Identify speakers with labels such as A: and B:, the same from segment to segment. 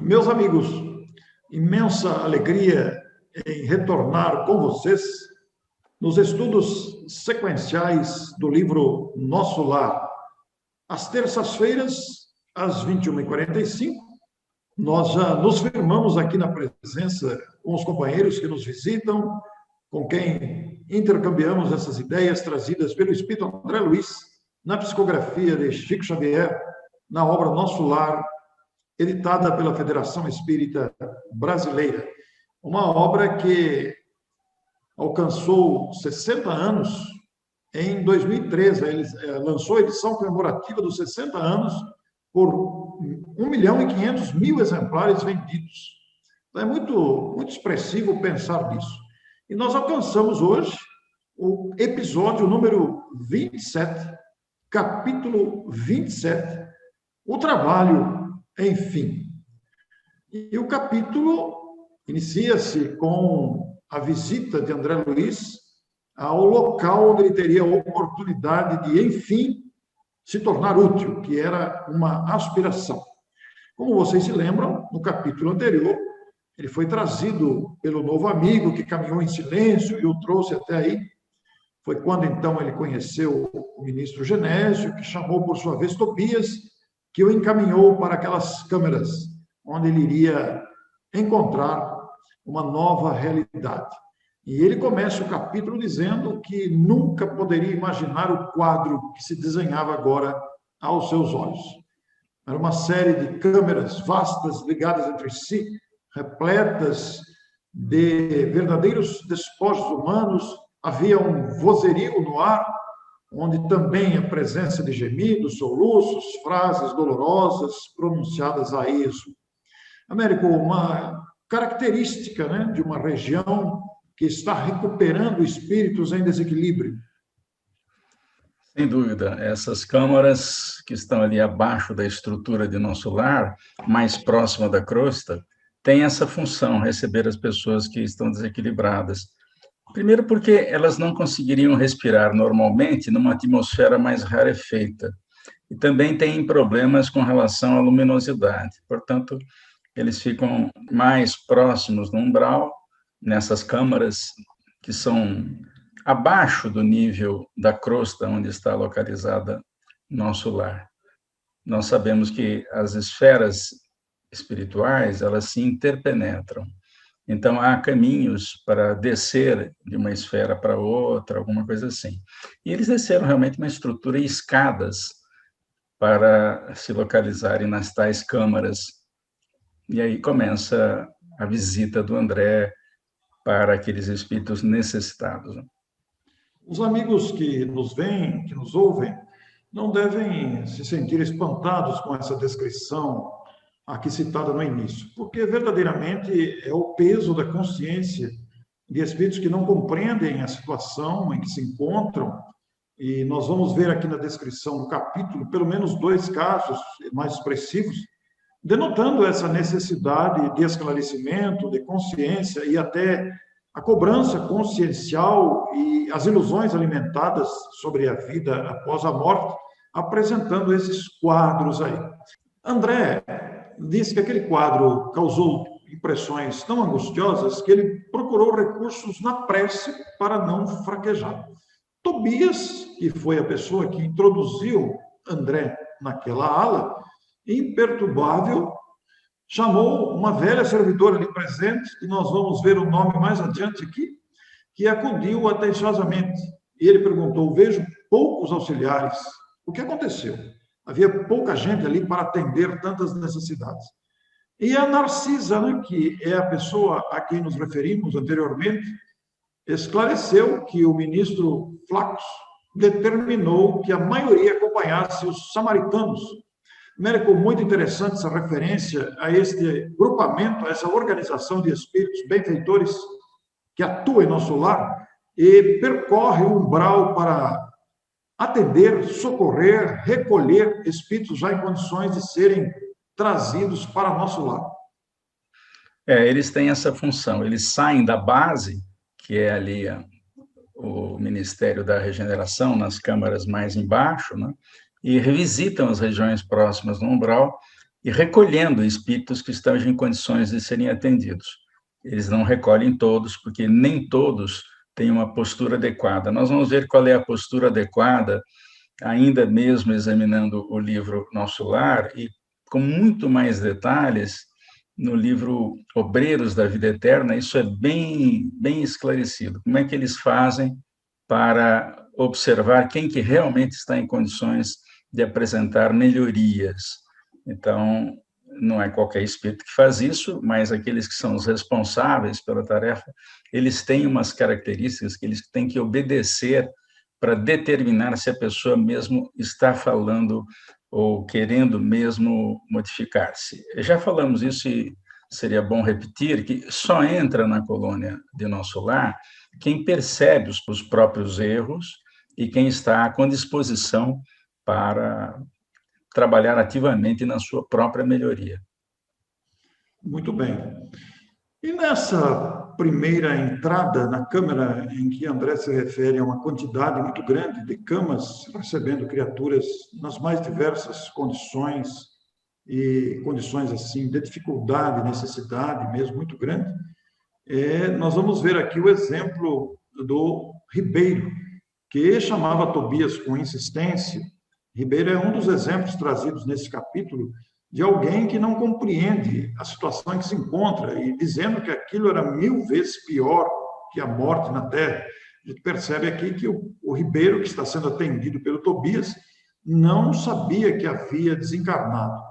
A: Meus amigos, imensa alegria em retornar com vocês nos estudos sequenciais do livro Nosso Lar. Às terças-feiras, às 21h45, nós já nos firmamos aqui na presença com os companheiros que nos visitam, com quem intercambiamos essas ideias trazidas pelo Espírito André Luiz, na psicografia de Chico Xavier, na obra Nosso Lar, editada pela Federação Espírita Brasileira. Uma obra que alcançou 60 anos em 2013. Ele lançou a edição comemorativa dos 60 anos por 1.500.000 exemplares vendidos. Então, é muito expressivo pensar nisso. E nós alcançamos hoje o episódio número 27, capítulo 27, o trabalho, enfim. E o capítulo inicia-se com a visita de André Luiz ao local onde ele teria a oportunidade de, enfim, se tornar útil, que era uma aspiração. Como vocês se lembram, no capítulo anterior, ele foi trazido pelo novo amigo que caminhou em silêncio e o trouxe até aí. Foi quando, então, ele conheceu o ministro Genésio, que chamou, por sua vez, Tobias, que o encaminhou para aquelas câmeras, onde ele iria encontrar uma nova realidade. E ele começa o capítulo dizendo que nunca poderia imaginar o quadro que se desenhava agora aos seus olhos. Era uma série de câmeras vastas, ligadas entre si, repletas de verdadeiros despojos humanos. Havia um vozerio no ar, onde também a presença de gemidos, soluços, frases dolorosas pronunciadas a esmo. Américo, uma característica, né, de uma região que está recuperando espíritos em desequilíbrio.
B: Sem dúvida, essas câmaras que estão ali abaixo da estrutura de Nosso Lar, mais próxima da crosta, têm essa função, receber as pessoas que estão desequilibradas. Primeiro porque elas não conseguiriam respirar normalmente numa atmosfera mais rarefeita. E também têm problemas com relação à luminosidade. Portanto, eles ficam mais próximos do umbral, nessas câmaras que são abaixo do nível da crosta onde está localizada Nosso Lar. Nós sabemos que as esferas espirituais, elas se interpenetram. Então, há caminhos para descer de uma esfera para outra, alguma coisa assim. E eles desceram realmente uma estrutura e escadas para se localizarem nas tais câmaras. E aí começa a visita do André para aqueles espíritos necessitados.
A: Os amigos que nos veem, que nos ouvem, não devem se sentir espantados com essa descrição aqui citada no início, porque verdadeiramente é o peso da consciência de espíritos que não compreendem a situação em que se encontram, e nós vamos ver aqui na descrição do capítulo pelo menos 2 casos mais expressivos, denotando essa necessidade de esclarecimento, de consciência e até a cobrança consciencial e as ilusões alimentadas sobre a vida após a morte, apresentando esses quadros aí. André disse que aquele quadro causou impressões tão angustiosas que ele procurou recursos na prece para não fraquejar. Tobias, que foi a pessoa que introduziu André naquela ala, imperturbável, chamou uma velha servidora ali presente, e nós vamos ver o nome mais adiante aqui, que acudiu atenciosamente. E ele perguntou: vejo poucos auxiliares. O que aconteceu? Havia pouca gente ali para atender tantas necessidades. E a Narcisa, né, que é a pessoa a quem nos referimos anteriormente, esclareceu que o ministro Flacos determinou que a maioria acompanhasse os samaritanos. Américo, muito interessante essa referência a este grupamento, a essa organização de espíritos benfeitores que atua em Nosso Lar e percorre o umbral para atender, socorrer, recolher espíritos já em condições de serem trazidos para Nosso Lar.
B: Eles têm essa função, eles saem da base, que é ali o Ministério da Regeneração, nas câmaras mais embaixo, né? E revisitam as regiões próximas do umbral e recolhendo espíritos que estejam em condições de serem atendidos. Eles não recolhem todos, porque nem todos têm uma postura adequada. Nós vamos ver qual é a postura adequada, ainda mesmo examinando o livro Nosso Lar, e com muito mais detalhes, no livro Obreiros da Vida Eterna, isso é bem esclarecido. Como é que eles fazem para observar quem que realmente está em condições de apresentar melhorias. Então, não é qualquer espírito que faz isso, mas aqueles que são os responsáveis pela tarefa, eles têm umas características que eles têm que obedecer para determinar se a pessoa mesmo está falando ou querendo mesmo modificar-se. Já falamos isso e seria bom repetir, que só entra na colônia de Nosso Lar quem percebe os próprios erros e quem está com disposição para trabalhar ativamente na sua própria melhoria.
A: Muito bem. E nessa primeira entrada na Câmara, em que André se refere a uma quantidade muito grande de camas recebendo criaturas nas mais diversas condições, e condições assim de dificuldade, necessidade mesmo muito grande, nós vamos ver aqui o exemplo do Ribeiro, que chamava Tobias com insistência. Ribeiro é um dos exemplos trazidos nesse capítulo de alguém que não compreende a situação em que se encontra e dizendo que aquilo era 1000 vezes pior que a morte na Terra. A gente percebe aqui que o Ribeiro, que está sendo atendido pelo Tobias, não sabia que havia desencarnado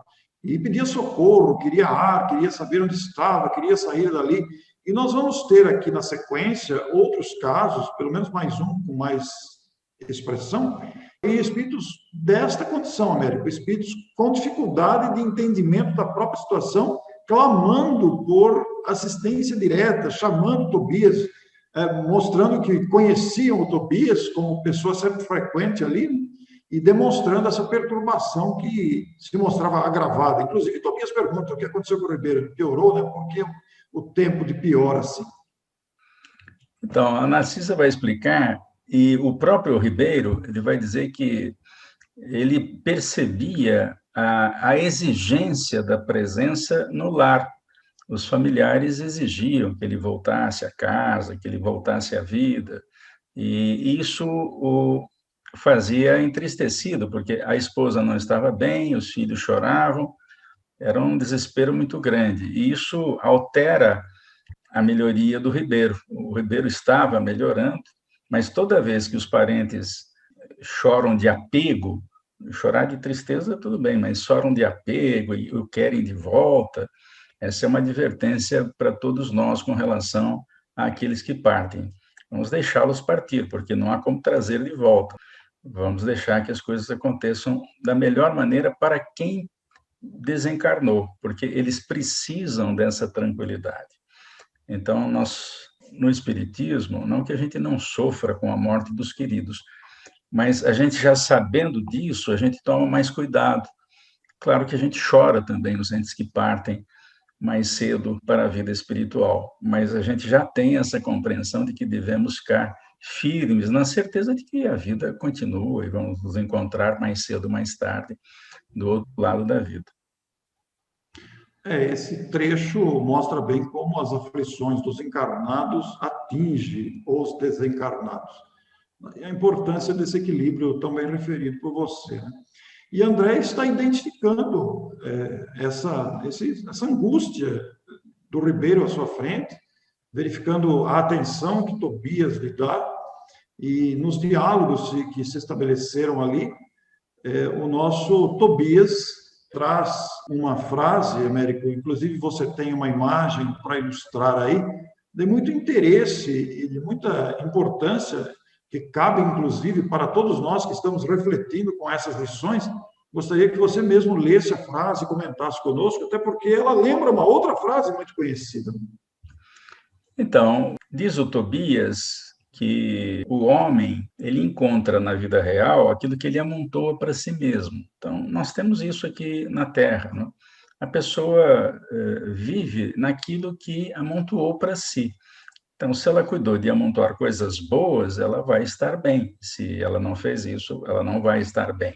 A: e pedia socorro, queria ar, queria saber onde estava, queria sair dali. E nós vamos ter aqui na sequência outros casos, pelo menos mais um com mais expressão, em espíritos desta condição, Américo, espíritos com dificuldade de entendimento da própria situação, clamando por assistência direta, chamando Tobias, mostrando que conheciam o Tobias como pessoa sempre frequente ali, e demonstrando essa perturbação que se mostrava agravada. Inclusive, Tobias pergunta o que aconteceu com o Ribeiro. Piorou, né? Por que o tempo de pior assim?
B: Então, a Narcisa vai explicar, e o próprio Ribeiro ele vai dizer que ele percebia a exigência da presença no lar. Os familiares exigiam que ele voltasse à casa, que ele voltasse à vida, e isso o fazia entristecido, porque a esposa não estava bem, os filhos choravam, era um desespero muito grande, e isso altera a melhoria do Ribeiro. O Ribeiro estava melhorando, mas toda vez que os parentes choram de apego, chorar de tristeza tudo bem, mas choram de apego e o querem de volta, essa é uma advertência para todos nós com relação àqueles que partem. Vamos deixá-los partir, porque não há como trazer de volta. Vamos deixar que as coisas aconteçam da melhor maneira para quem desencarnou, porque eles precisam dessa tranquilidade. Então, nós, no Espiritismo, não que a gente não sofra com a morte dos queridos, mas a gente já sabendo disso, a gente toma mais cuidado. Claro que a gente chora também nos entes que partem mais cedo para a vida espiritual, mas a gente já tem essa compreensão de que devemos ficar firmes na certeza de que a vida continua e vamos nos encontrar mais cedo ou mais tarde do outro lado da vida.
A: Esse trecho mostra bem como as aflições dos encarnados atingem os desencarnados. E a importância desse equilíbrio também referido por você, né? E André está identificando essa angústia do Ribeiro à sua frente, verificando a atenção que Tobias lhe dá, e nos diálogos que se estabeleceram ali, o nosso Tobias traz uma frase, Américo, inclusive você tem uma imagem para ilustrar aí, de muito interesse e de muita importância, que cabe, inclusive, para todos nós que estamos refletindo com essas lições. Gostaria que você mesmo lesse a frase e comentasse conosco, até porque ela lembra uma outra frase muito conhecida.
B: Então, diz o Tobias que o homem, ele encontra na vida real aquilo que ele amontoa para si mesmo. Então, nós temos isso aqui na Terra, né? A pessoa vive naquilo que amontoou para si. Então, se ela cuidou de amontoar coisas boas, ela vai estar bem. Se ela não fez isso, ela não vai estar bem.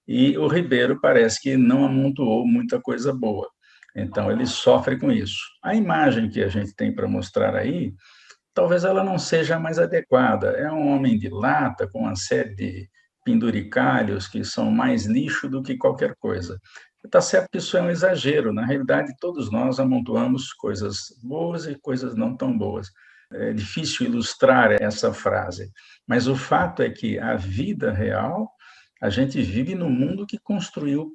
B: e o Ribeiro parece que não amontoou muita coisa boa. Então, ele sofre com isso. A imagem que a gente tem para mostrar aí, talvez ela não seja a mais adequada. É um homem de lata, com uma série de penduricalhos que são mais lixo do que qualquer coisa. Está certo que isso é um exagero. Na realidade, todos nós amontoamos coisas boas e coisas não tão boas. É difícil ilustrar essa frase, mas o fato é que a vida real, a gente vive no mundo que construiu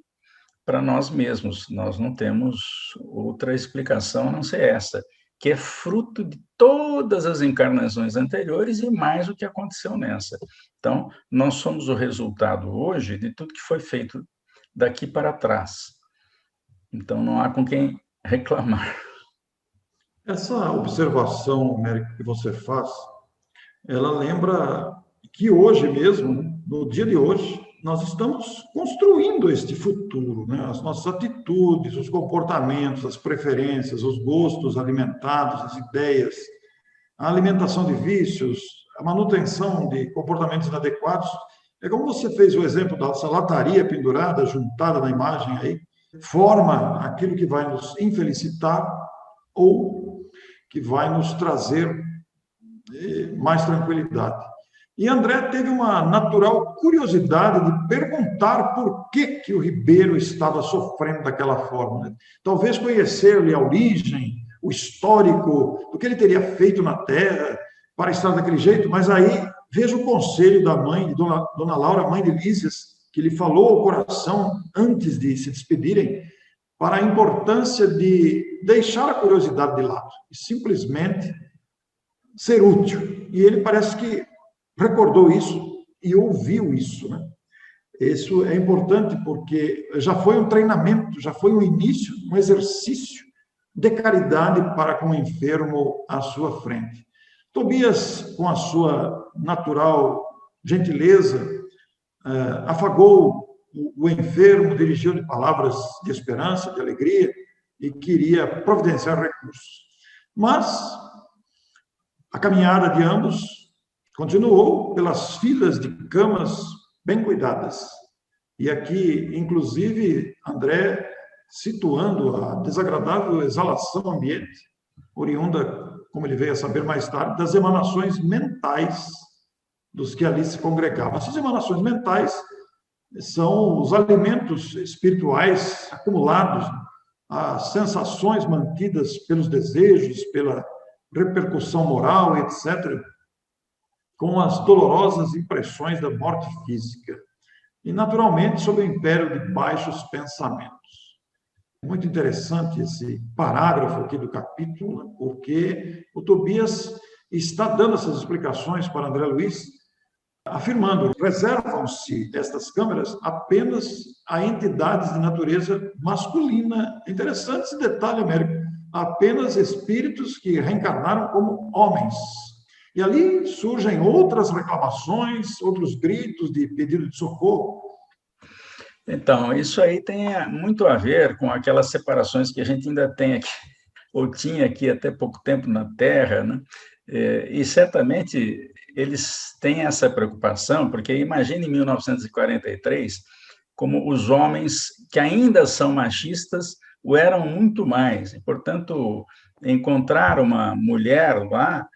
B: para nós mesmos. Nós não temos outra explicação a não ser essa, que é fruto de todas as encarnações anteriores e mais o que aconteceu nessa. Então, nós somos o resultado hoje de tudo que foi feito daqui para trás. Então, não há com quem reclamar.
A: Essa observação, Américo, que você faz, ela lembra que hoje mesmo, né, no dia de hoje, nós estamos construindo este futuro, né? As nossas atitudes, os comportamentos, as preferências, os gostos alimentados, as ideias, a alimentação de vícios, a manutenção de comportamentos inadequados. É como você fez o exemplo da lataria pendurada, juntada na imagem aí, forma aquilo que vai nos infelicitar ou que vai nos trazer mais tranquilidade. E André teve uma natural curiosidade de perguntar por que o Ribeiro estava sofrendo daquela forma. Talvez conhecer-lhe a origem, o histórico, do que ele teria feito na Terra para estar daquele jeito, mas aí veja o conselho da mãe, de Dona Laura, mãe de Lísias, que lhe falou ao coração antes de se despedirem, para a importância de deixar a curiosidade de lado e simplesmente ser útil. E ele parece que recordou isso e ouviu isso, né? Isso é importante porque já foi um treinamento, já foi um início, um exercício de caridade para com o enfermo à sua frente. Tobias, com a sua natural gentileza, afagou o enfermo, dirigiu-lhe palavras de esperança, de alegria e queria providenciar recursos. Mas a caminhada de ambos continuou pelas filas de camas bem cuidadas. E aqui, inclusive, André situando a desagradável exalação ambiente, oriunda, como ele veio a saber mais tarde, das emanações mentais dos que ali se congregavam. Essas emanações mentais são os alimentos espirituais acumulados, as sensações mantidas pelos desejos, pela repercussão moral, etc., com as dolorosas impressões da morte física e, naturalmente, sob o império de baixos pensamentos. Muito interessante esse parágrafo aqui do capítulo, porque o Tobias está dando essas explicações para André Luiz, afirmando que reservam-se estas câmeras apenas a entidades de natureza masculina. Interessante esse detalhe, Américo. Apenas espíritos que reencarnaram como homens. E ali surgem outras reclamações, outros gritos de pedido de socorro.
B: Então, isso aí tem muito a ver com aquelas separações que a gente ainda tem aqui, ou tinha aqui até pouco tempo na Terra, né? E certamente eles têm essa preocupação, porque imagine em 1943, como os homens que ainda são machistas o eram muito mais, e, portanto, encontrar uma mulher lá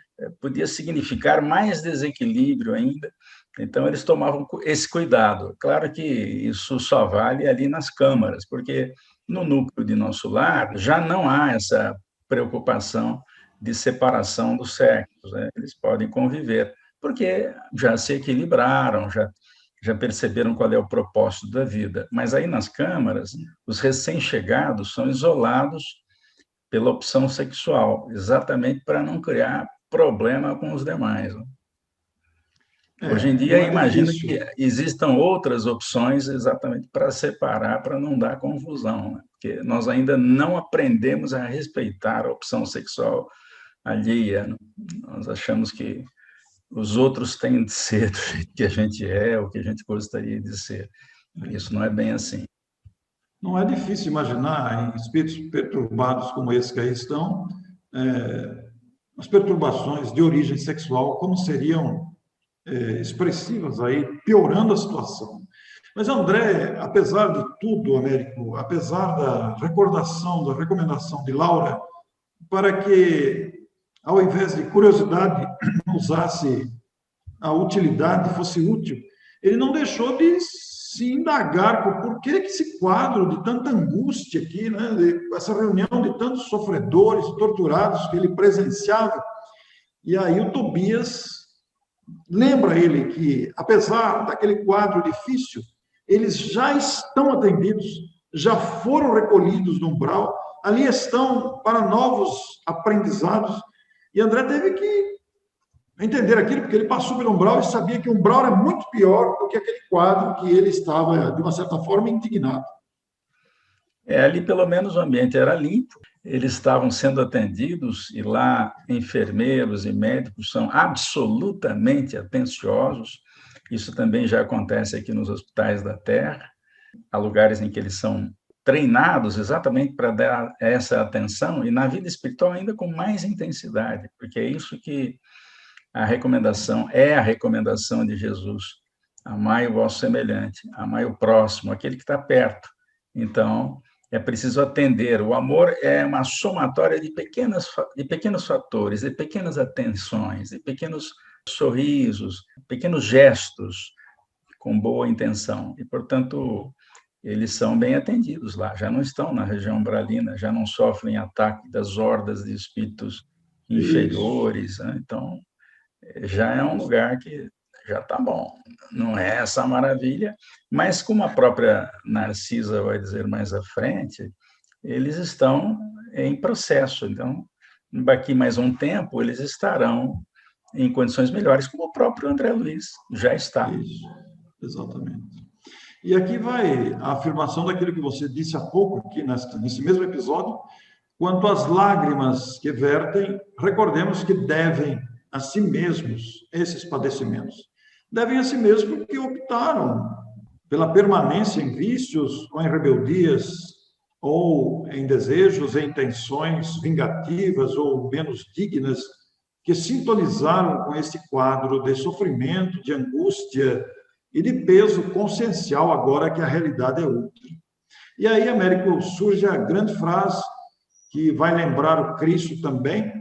B: podia significar mais desequilíbrio ainda. Então, eles tomavam esse cuidado. Claro que isso só vale ali nas câmaras, porque no núcleo de nosso lar já não há essa preocupação de separação dos sexos, né? Eles podem conviver, porque já se equilibraram, já perceberam qual é o propósito da vida. Mas aí nas câmaras, os recém-chegados são isolados pela opção sexual, exatamente para não criar problema com os demais. Hoje em dia,
A: Não é
B: imagino
A: difícil.
B: que existam outras opções exatamente para separar, para não dar confusão, né? Porque nós ainda não aprendemos a respeitar a opção sexual alheia, né? Nós achamos que os outros têm de ser do jeito que a gente é, ou que a gente gostaria de ser. Isso não é bem assim.
A: Não é difícil imaginar em espíritos perturbados como esse que aí estão, as perturbações de origem sexual, como seriam expressivas aí, piorando a situação. Mas André, apesar de tudo, Américo, apesar da recordação, da recomendação de Laura, para que, ao invés de curiosidade, usasse a utilidade, fosse útil, ele não deixou de se indagar por porquê que esse quadro de tanta angústia aqui, né, essa reunião de tantos sofredores, torturados que ele presenciava. E aí o Tobias lembra ele que, apesar daquele quadro difícil, eles já estão atendidos, já foram recolhidos no umbral, ali estão para novos aprendizados. E André teve que entender aquilo, porque ele passou pelo umbral e sabia que o umbral era muito pior do que aquele quadro que ele estava, de uma certa forma, indignado.
B: Ali pelo menos o ambiente era limpo, eles estavam sendo atendidos e lá enfermeiros e médicos são absolutamente atenciosos. Isso também já acontece aqui nos hospitais da Terra. Há lugares em que eles são treinados exatamente para dar essa atenção e na vida espiritual ainda com mais intensidade, porque é isso que a recomendação de Jesus. Amai o vosso semelhante, amai o próximo, aquele que está perto. Então, é preciso atender. O amor é uma somatória de pequenos fatores, de pequenas atenções, de pequenos sorrisos, pequenos gestos com boa intenção. E, portanto, eles são bem atendidos lá, já não estão na região umbralina, já não sofrem ataque das hordas de espíritos inferiores, né? Então, já é um lugar que já está bom. Não é essa maravilha, mas como a própria Narcisa vai dizer mais à frente, eles estão em processo. Então, daqui mais um tempo, eles estarão em condições melhores, como o próprio André Luiz já está.
A: Isso, exatamente. E aqui vai a afirmação daquilo que você disse há pouco, aqui nesse mesmo episódio, quanto às lágrimas que vertem, recordemos que devem a si mesmos esses padecimentos. Devem a si mesmos porque optaram pela permanência em vícios ou em rebeldias, ou em desejos e intenções vingativas ou menos dignas, que sintonizaram com esse quadro de sofrimento, de angústia e de peso consciencial, agora que a realidade é outra. E aí, Américo, surge a grande frase que vai lembrar o Cristo também,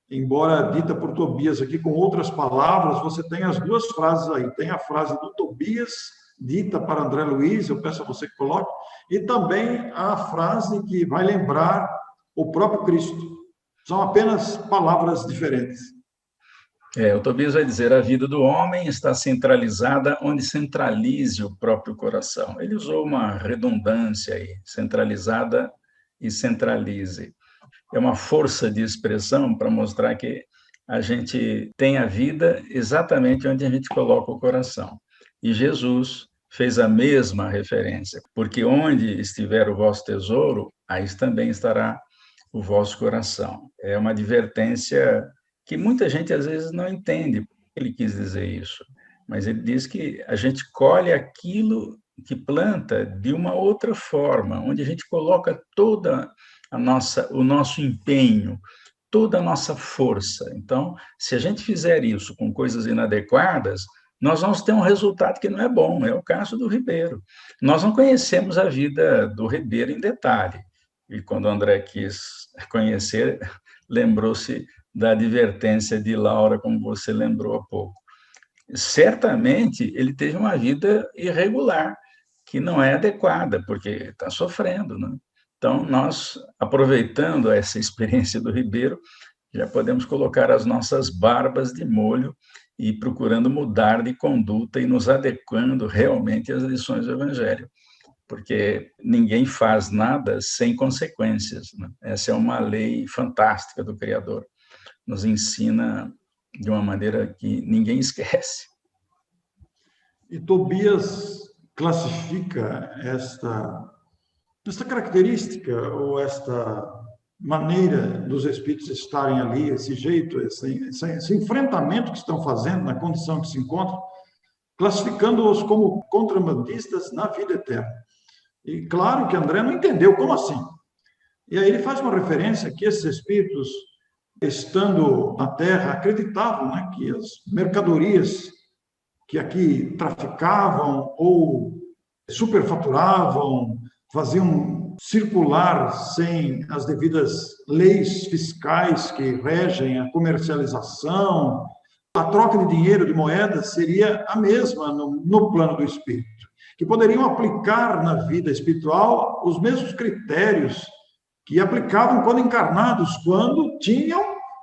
A: embora dita por Tobias aqui com outras palavras, você tem as duas frases aí. Tem a frase do Tobias, dita para André Luiz, eu peço a você que coloque, e também a frase que vai lembrar o próprio Cristo. São apenas palavras diferentes.
B: O Tobias vai dizer, a vida do homem está centralizada onde centralize o próprio coração. Ele usou uma redundância aí, centralizada e centralize. É uma força de expressão para mostrar que a gente tem a vida exatamente onde a gente coloca o coração. E Jesus fez a mesma referência, porque onde estiver o vosso tesouro, aí também estará o vosso coração. É uma advertência que muita gente às vezes não entende por que ele quis dizer isso, mas ele diz que a gente colhe aquilo que planta de uma outra forma, onde a gente coloca toda o nosso empenho, toda a nossa força. Então, se a gente fizer isso com coisas inadequadas, nós vamos ter um resultado que não é bom. É o caso do Ribeiro. Nós não conhecemos a vida do Ribeiro em detalhe. E quando o André quis conhecer, lembrou-se da advertência de Laura, como você lembrou há pouco. Certamente, ele teve uma vida irregular, que não é adequada, porque está sofrendo, né? Então, nós, aproveitando essa experiência do Ribeiro, já podemos colocar as nossas barbas de molho e procurando mudar de conduta e nos adequando realmente às lições do Evangelho, porque ninguém faz nada sem consequências, né? Essa é uma lei fantástica do Criador. Nos ensina de uma maneira que ninguém esquece.
A: E Tobias classifica esta característica ou esta maneira dos espíritos estarem ali, esse jeito, esse enfrentamento que estão fazendo na condição que se encontram, classificando-os como contrabandistas na vida eterna. E claro que André não entendeu como assim. E aí ele faz uma referência que esses espíritos, estando na Terra, acreditavam, né, que as mercadorias que aqui traficavam ou superfaturavam, faziam circular sem as devidas leis fiscais que regem a comercialização. A troca de dinheiro, de moedas, seria a mesma no plano do espírito, que poderiam aplicar na vida espiritual os mesmos critérios que aplicavam quando encarnados, quando tinham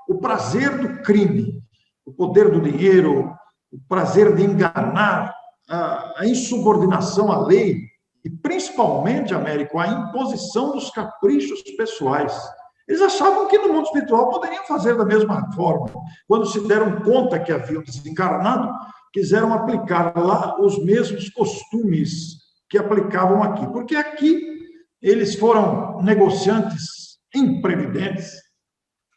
A: o prazer do crime, o poder do dinheiro, o prazer de enganar, a insubordinação à lei e, principalmente, Américo, a imposição dos caprichos pessoais. Eles achavam que no mundo espiritual poderiam fazer da mesma forma. Quando se deram conta que haviam desencarnado, quiseram aplicar lá os mesmos costumes que aplicavam aqui. Porque aqui eles foram negociantes imprevidentes,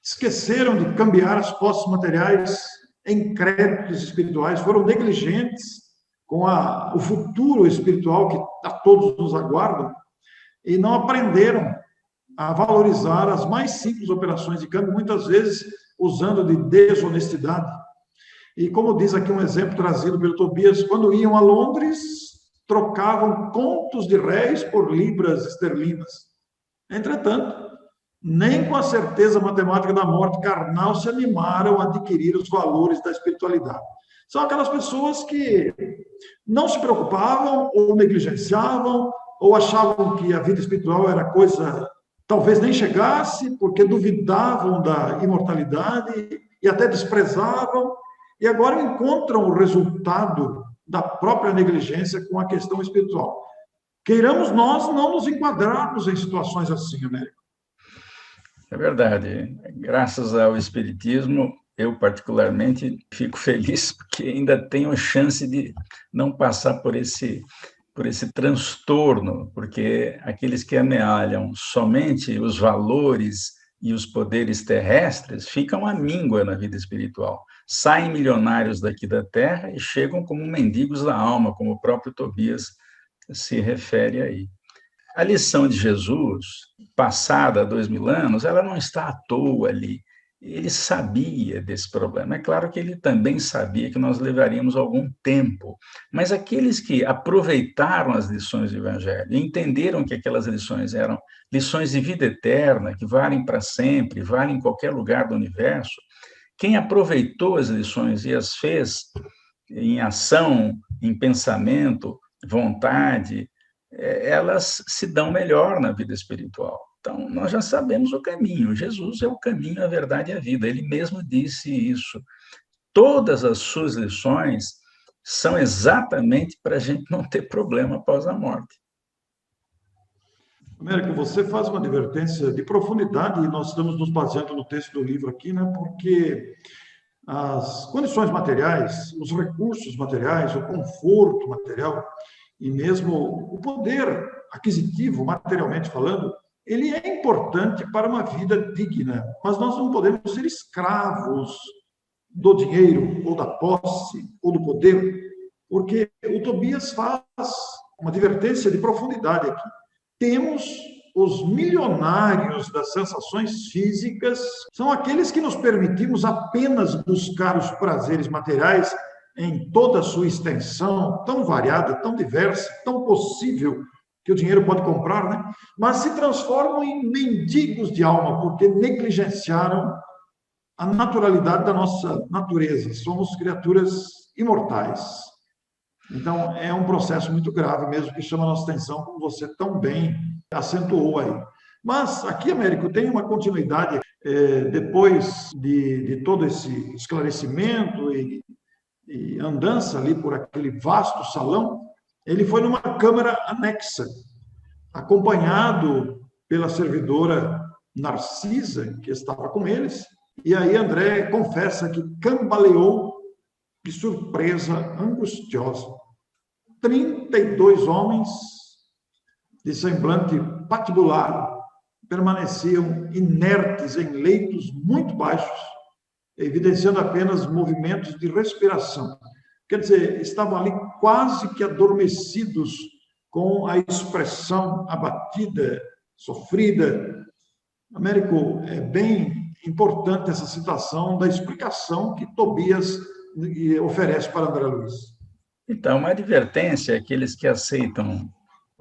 A: esqueceram de cambiar as posses materiais em créditos espirituais, foram negligentes com o futuro espiritual que a todos nos aguardam e não aprenderam a valorizar as mais simples operações de câmbio, muitas vezes usando de desonestidade. E como diz aqui um exemplo trazido pelo Tobias, quando iam a Londres, trocavam contos de réis por libras esterlinas. Entretanto, nem com a certeza matemática da morte carnal se animaram a adquirir os valores da espiritualidade. São aquelas pessoas que não se preocupavam ou negligenciavam ou achavam que a vida espiritual era coisa talvez nem chegasse, porque duvidavam da imortalidade e até desprezavam, e agora encontram o resultado da própria negligência com a questão espiritual. Queiramos nós não nos enquadrarmos em situações assim, Américo.
B: É verdade. Graças ao Espiritismo, eu particularmente fico feliz porque ainda tenho chance de não passar por esse transtorno, porque aqueles que amealham somente os valores e os poderes terrestres ficam à míngua na vida espiritual. Saem milionários daqui da Terra e chegam como mendigos da alma, como o próprio Tobias se refere aí. A lição de Jesus, passada há 2000 anos, ela não está à toa ali. Ele sabia desse problema. É claro que ele também sabia que nós levaríamos algum tempo, mas aqueles que aproveitaram as lições do Evangelho e entenderam que aquelas lições eram lições de vida eterna, que valem para sempre, valem em qualquer lugar do universo, quem aproveitou as lições e as fez em ação, em pensamento, vontade, elas se dão melhor na vida espiritual. Então, nós já sabemos o caminho. Jesus é o caminho, a verdade e a vida. Ele mesmo disse isso. Todas as suas lições são exatamente para a gente não ter problema após a morte.
A: Américo, você faz uma advertência de profundidade, e nós estamos nos baseando no texto do livro aqui, né? Porque as condições materiais, os recursos materiais, o conforto material e mesmo o poder aquisitivo, materialmente falando, ele é importante para uma vida digna, mas nós não podemos ser escravos do dinheiro, ou da posse, ou do poder, porque o Tobias faz uma advertência de profundidade aqui. Temos os milionários das sensações físicas, são aqueles que nos permitimos apenas buscar os prazeres materiais em toda a sua extensão, tão variada, tão diversa, tão possível, que o dinheiro pode comprar, né? Mas se transformam em mendigos de alma, porque negligenciaram a naturalidade da nossa natureza. Somos criaturas imortais. Então, é um processo muito grave mesmo, que chama a nossa atenção, como você tão bem acentuou aí. Mas aqui, Américo, tem uma continuidade. Depois de todo esse esclarecimento e andança ali por aquele vasto salão, ele foi numa câmara anexa, acompanhado pela servidora Narcisa, que estava com eles, e aí André confessa que cambaleou de surpresa angustiosa. 32 homens de semblante patibular permaneciam inertes em leitos muito baixos, evidenciando apenas movimentos de respiração. Quer dizer, estavam ali quase que adormecidos, com a expressão abatida, sofrida. Américo, é bem importante essa citação da explicação que Tobias oferece para André Luiz.
B: Então, uma advertência àqueles que aceitam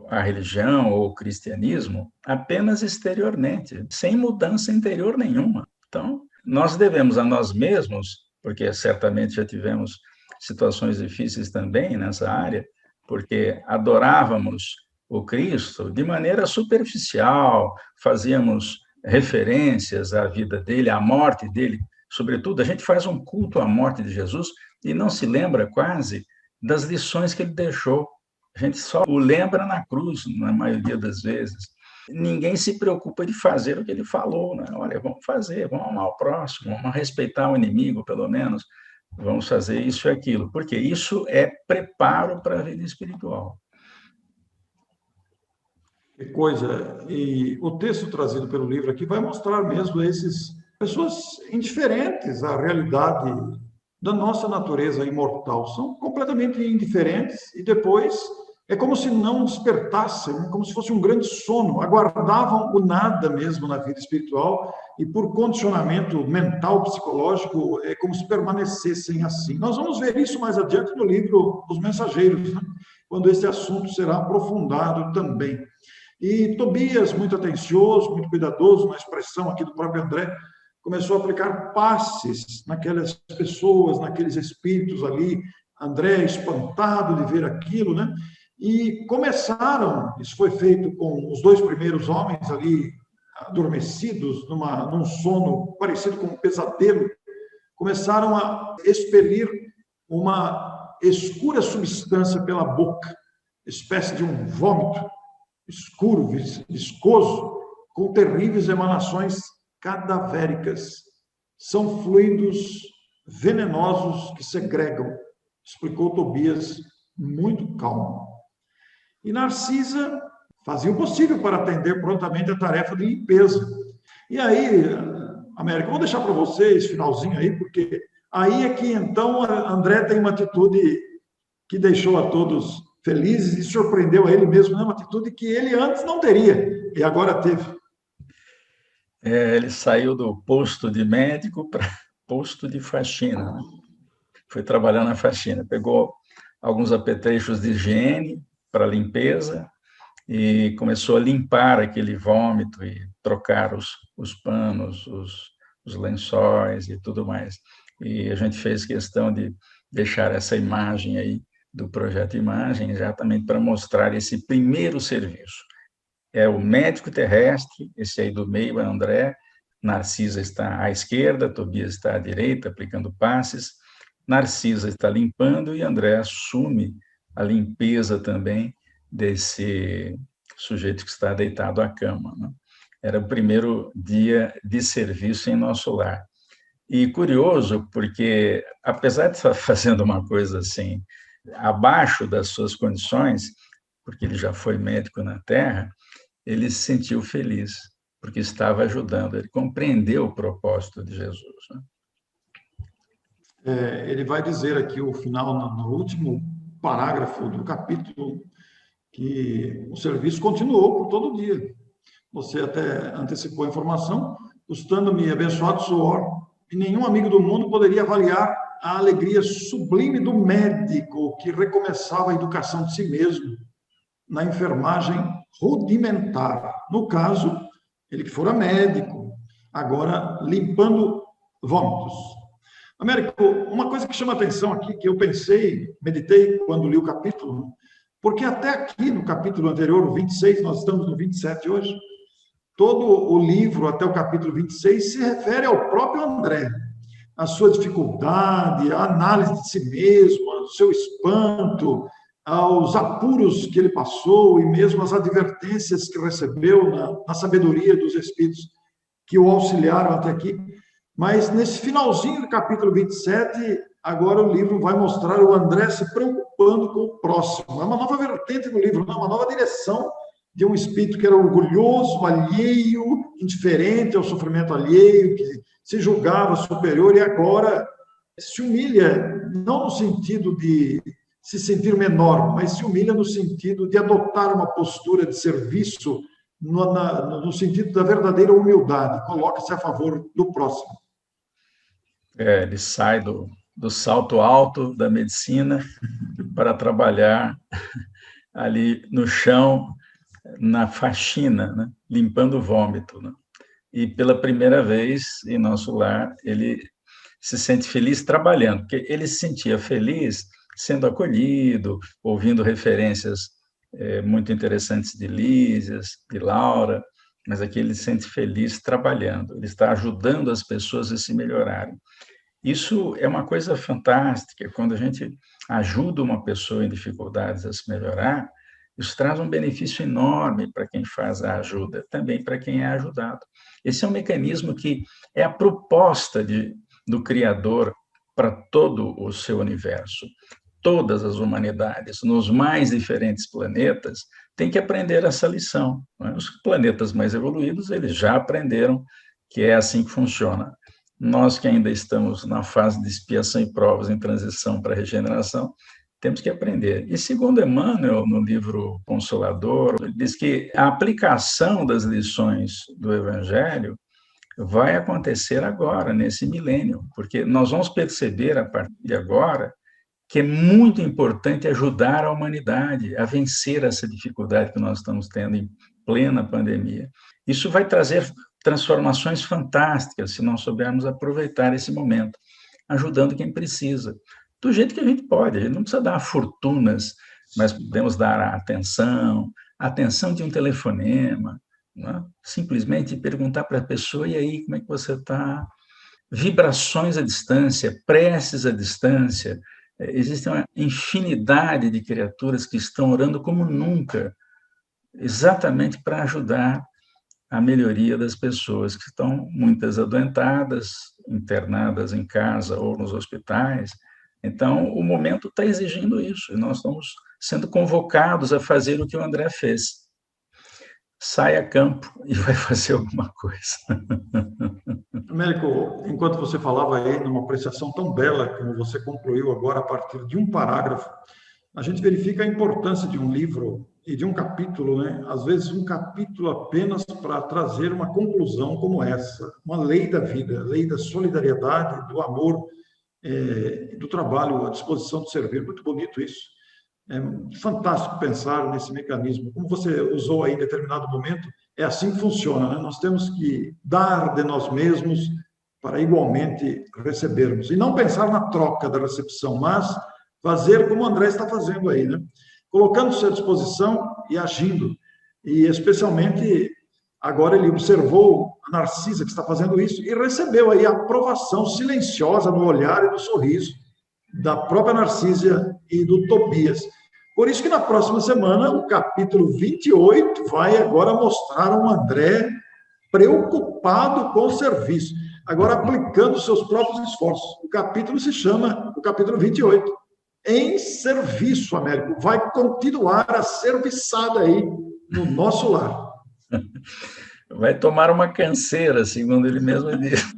B: a religião ou o cristianismo apenas exteriormente, sem mudança interior nenhuma. Então, nós devemos a nós mesmos, porque certamente já tivemos situações difíceis também nessa área, porque adorávamos o Cristo de maneira superficial, fazíamos referências à vida dele, à morte dele. Sobretudo, a gente faz um culto à morte de Jesus e não se lembra quase das lições que ele deixou. A gente só o lembra na cruz, na maioria das vezes. Ninguém se preocupa de fazer o que ele falou, né? Olha, vamos fazer, vamos amar o próximo, vamos respeitar o inimigo, pelo menos, vamos fazer isso e aquilo, porque isso é preparo para a vida espiritual.
A: Que coisa! E o texto trazido pelo livro aqui vai mostrar mesmo esses pessoas indiferentes à realidade da nossa natureza imortal, são completamente indiferentes e depois é como se não despertassem, como se fosse um grande sono, aguardavam o nada mesmo na vida espiritual e por condicionamento mental, psicológico, é como se permanecessem assim. Nós vamos ver isso mais adiante no livro Os Mensageiros, né? Quando esse assunto será aprofundado também. E Tobias, muito atencioso, muito cuidadoso, na expressão aqui do próprio André, começou a aplicar passes naquelas pessoas, naqueles espíritos ali. André, espantado de ver aquilo, né? E começaram, isso foi feito com os dois primeiros homens ali, adormecidos, num sono parecido com um pesadelo, começaram a expelir uma escura substância pela boca, espécie de um vômito escuro, viscoso, com terríveis emanações cadavéricas. São fluidos venenosos que segregam, explicou Tobias, muito calmo. E Narcisa fazia o possível para atender prontamente a tarefa de limpeza. E aí, América, vou deixar para vocês, finalzinho aí, porque aí é que então André tem uma atitude que deixou a todos felizes e surpreendeu a ele mesmo, né? Uma atitude que ele antes não teria e agora teve.
B: Ele saiu do posto de médico para posto de faxina, né? Foi trabalhar na faxina, pegou alguns apetrechos de higiene para limpeza e começou a limpar aquele vômito e trocar os panos, os lençóis e tudo mais. E a gente fez questão de deixar essa imagem aí do projeto Imagem, exatamente para mostrar esse primeiro serviço. É o médico terrestre, esse aí do meio é André, Narcisa está à esquerda, Tobias está à direita, aplicando passes, Narcisa está limpando e André assume a limpeza também desse sujeito que está deitado à cama, né? Era o primeiro dia de serviço em nosso lar. E curioso, porque apesar de estar fazendo uma coisa assim, abaixo das suas condições, porque ele já foi médico na Terra, ele se sentiu feliz, porque estava ajudando, ele compreendeu o propósito de Jesus, né?
A: Ele vai dizer aqui, o final, no último parágrafo do capítulo, que o serviço continuou por todo o dia. Você até antecipou a informação, custando-me abençoado suor, e nenhum amigo do mundo poderia avaliar a alegria sublime do médico que recomeçava a educação de si mesmo na enfermagem rudimentar. No caso, ele que fora médico, agora limpando vômitos. Américo, uma coisa que chama atenção aqui, que eu pensei, meditei quando li o capítulo, porque até aqui no capítulo anterior, o 26, nós estamos no 27 hoje, todo o livro, até o capítulo 26, se refere ao próprio André, a sua dificuldade, a análise de si mesmo, o seu espanto, aos apuros que ele passou e mesmo as advertências que recebeu na sabedoria dos espíritos que o auxiliaram até aqui. Mas nesse finalzinho do capítulo 27, agora o livro vai mostrar o André se preocupando com o próximo. É uma nova vertente do livro, uma nova direção de um espírito que era orgulhoso, alheio, indiferente ao sofrimento alheio, que se julgava superior e agora se humilha, não no sentido de se sentir menor, mas se humilha no sentido de adotar uma postura de serviço, no sentido da verdadeira humildade, coloca-se a favor do próximo.
B: Ele sai do salto alto da medicina para trabalhar ali no chão, na faxina, né? Limpando o vômito, né? E pela primeira vez em nosso lar, ele se sente feliz trabalhando, porque ele se sentia feliz sendo acolhido, ouvindo referências muito interessantes de Lísias, de Laura, mas aqui ele se sente feliz trabalhando, ele está ajudando as pessoas a se melhorarem. Isso é uma coisa fantástica, quando a gente ajuda uma pessoa em dificuldades a se melhorar, isso traz um benefício enorme para quem faz a ajuda, também para quem é ajudado. Esse é um mecanismo que é a proposta do Criador para todo o seu universo. Todas as humanidades, nos mais diferentes planetas, têm que aprender essa lição. Não é? Os planetas mais evoluídos, eles já aprenderam que é assim que funciona. Nós que ainda estamos na fase de expiação e provas em transição para a regeneração, temos que aprender. E segundo Emmanuel, no livro Consolador, ele diz que a aplicação das lições do Evangelho vai acontecer agora, nesse milênio, porque nós vamos perceber, a partir de agora, que é muito importante ajudar a humanidade a vencer essa dificuldade que nós estamos tendo em plena pandemia. Isso vai trazer transformações fantásticas se nós soubermos aproveitar esse momento, ajudando quem precisa, do jeito que a gente pode. A gente não precisa dar fortunas, mas podemos dar a atenção de um telefonema, né? Simplesmente perguntar para a pessoa, e aí, como é que você está? Vibrações à distância, preces à distância. Existe uma infinidade de criaturas que estão orando como nunca, exatamente para ajudar a melhoria das pessoas que estão muitas adoentadas, internadas em casa ou nos hospitais. Então, o momento está exigindo isso, e nós estamos sendo convocados a fazer o que o André fez. Sai a campo e vai fazer alguma coisa.
A: Américo, enquanto você falava aí numa apreciação tão bela como você concluiu agora a partir de um parágrafo, a gente verifica a importância de um livro e de um capítulo, né? Às vezes um capítulo apenas para trazer uma conclusão como essa, uma lei da vida, lei da solidariedade, do amor, do trabalho à disposição de servir. Muito bonito isso. É fantástico pensar nesse mecanismo. Como você usou aí em determinado momento, é assim que funciona, né? Nós temos que dar de nós mesmos para igualmente recebermos. E não pensar na troca da recepção, mas fazer como o André está fazendo aí, né? Colocando-se à disposição e agindo. E especialmente agora ele observou a Narcisa que está fazendo isso e recebeu aí a aprovação silenciosa no olhar e no sorriso da própria Narcisa e do Tobias. Por isso que na próxima semana, o capítulo 28 vai agora mostrar um André preocupado com o serviço, agora aplicando seus próprios esforços. O capítulo se chama, o capítulo 28, Em Serviço, Américo. Vai continuar a serviçada aí no nosso lar.
B: Vai tomar uma canseira, segundo ele mesmo disse.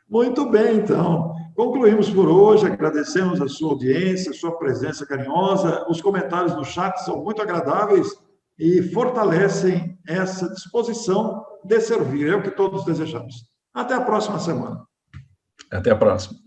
A: Muito bem, então. Concluímos por hoje, agradecemos a sua audiência, a sua presença carinhosa. Os comentários no chat são muito agradáveis e fortalecem essa disposição de servir. É o que todos desejamos. Até a próxima semana.
B: Até a próxima.